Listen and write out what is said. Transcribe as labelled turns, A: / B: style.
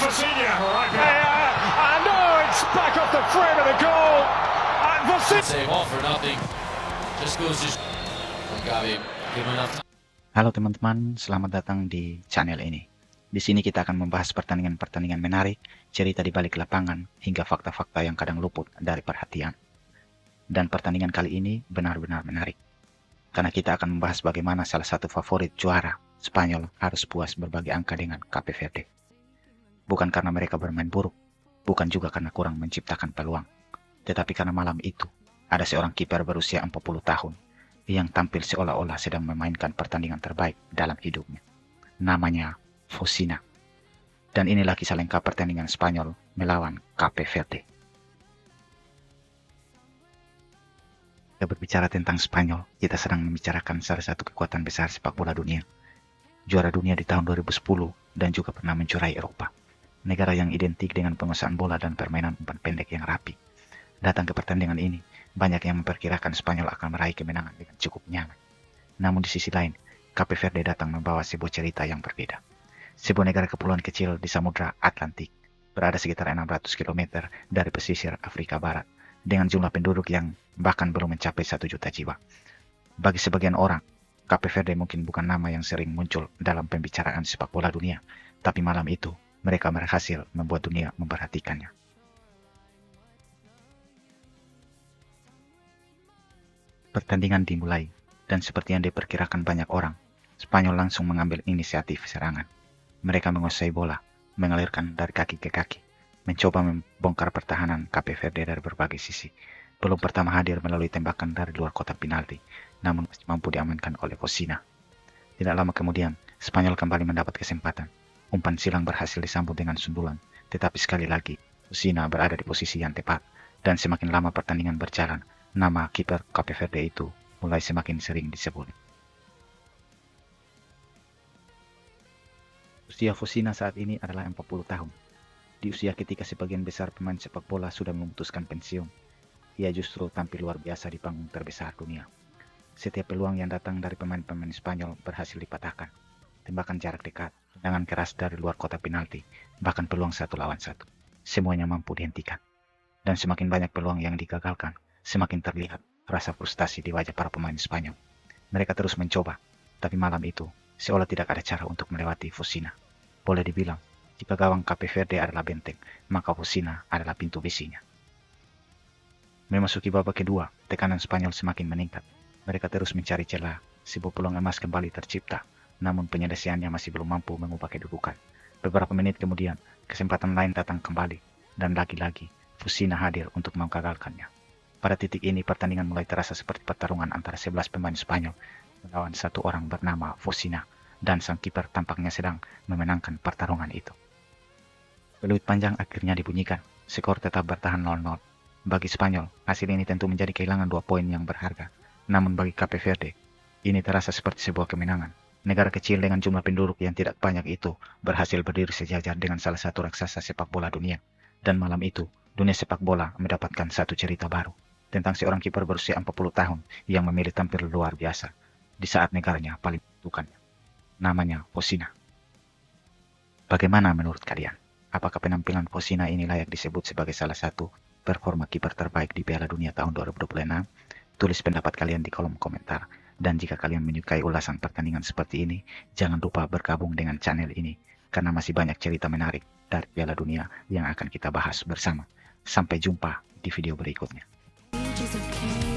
A: Fasinya, right
B: I know it's back off the frame of the goal. And Vasilia.
C: Save all for nothing. Just goes to Gavi. Giving up.
D: Halo teman-teman, selamat datang di channel ini. Di sini kita akan membahas pertandingan-pertandingan menarik, cerita di balik lapangan, hingga fakta-fakta yang kadang luput dari perhatian. Dan pertandingan kali ini benar-benar menarik. Karena kita akan membahas bagaimana salah satu favorit juara, Spanyol, harus puas berbagi angka dengan Cape Verde. Bukan karena mereka bermain buruk, bukan juga karena kurang menciptakan peluang, tetapi karena malam itu ada seorang kiper berusia 40 tahun yang tampil seolah-olah sedang memainkan pertandingan terbaik dalam hidupnya. Namanya Focina. Dan inilah kisah lengkap pertandingan Spanyol melawan Cape Verde. Kita berbicara tentang Spanyol, kita sedang membicarakan salah satu kekuatan besar sepak bola dunia. Juara dunia di tahun 2010 dan juga pernah menjuarai Eropa. Negara yang identik dengan penguasaan bola dan permainan umpan pendek yang rapi. Datang ke pertandingan ini, banyak yang memperkirakan Spanyol akan meraih kemenangan dengan cukup nyaman. Namun di sisi lain, Cape Verde datang membawa sebuah cerita yang berbeda. Sebuah negara kepulauan kecil di Samudra Atlantik, berada sekitar 600 km dari pesisir Afrika Barat, dengan jumlah penduduk yang bahkan belum mencapai 1 juta jiwa. Bagi sebagian orang, Cape Verde mungkin bukan nama yang sering muncul dalam pembicaraan sepak bola dunia, tapi malam itu mereka berhasil membuat dunia memperhatikannya. Pertandingan dimulai, dan seperti yang diperkirakan banyak orang, Spanyol langsung mengambil inisiatif serangan. Mereka menguasai bola, mengalirkan dari kaki ke kaki, mencoba membongkar pertahanan Cape Verde dari berbagai sisi. Belum pertama hadir melalui tembakan dari luar kotak penalti, namun mampu diamankan oleh Focina. Tidak lama kemudian, Spanyol kembali mendapat kesempatan. Umpan silang berhasil disambut dengan sundulan, tetapi sekali lagi, Focina berada di posisi yang tepat, dan semakin lama pertandingan berjalan, nama kiper Cape Verde itu mulai semakin sering disebut. Usia Focina saat ini adalah 40 tahun. Di usia ketika sebagian besar pemain sepak bola sudah memutuskan pensiun, ia justru tampil luar biasa di panggung terbesar dunia. Setiap peluang yang datang dari pemain-pemain Spanyol berhasil dipatahkan. Tembakan jarak dekat, tendangan keras dari luar kotak penalti, bahkan peluang 1 lawan 1. Semuanya mampu dihentikan. Dan semakin banyak peluang yang digagalkan, semakin terlihat rasa frustasi di wajah para pemain Spanyol. Mereka terus mencoba, tapi malam itu seolah tidak ada cara untuk melewati Focina. Boleh dibilang, jika gawang Cape Verde adalah benteng, maka Focina adalah pintu besinya. Memasuki babak kedua, tekanan Spanyol semakin meningkat. Mereka terus mencari celah, sebuah peluang emas kembali tercipta, namun penyelesaiannya masih belum mampu mengubah kedudukan. Beberapa menit kemudian, kesempatan lain datang kembali, dan lagi-lagi Focina hadir untuk menggagalkannya. Pada titik ini, pertandingan mulai terasa seperti pertarungan antara 11 pemain Spanyol melawan satu orang bernama Focina, dan sang kiper tampaknya sedang memenangkan pertarungan itu. Peluit panjang akhirnya dibunyikan, skor tetap bertahan 0-0. Bagi Spanyol, hasil ini tentu menjadi kehilangan 2 poin yang berharga. Namun bagi Cape Verde, ini terasa seperti sebuah kemenangan. Negara kecil dengan jumlah penduduk yang tidak banyak itu berhasil berdiri sejajar dengan salah satu raksasa sepak bola dunia. Dan malam itu, dunia sepak bola mendapatkan satu cerita baru tentang seorang kiper berusia 40 tahun yang memilih tampil luar biasa di saat negaranya paling membutuhkannya. Namanya Focina. Bagaimana menurut kalian? Apakah penampilan Focina ini layak disebut sebagai salah satu performa kiper terbaik di Piala Dunia tahun 2026? Tulis pendapat kalian di kolom komentar. Dan jika kalian menyukai ulasan pertandingan seperti ini, jangan lupa bergabung dengan channel ini, karena masih banyak cerita menarik dari Piala Dunia yang akan kita bahas bersama. Sampai jumpa di video berikutnya.
E: Ages of pain.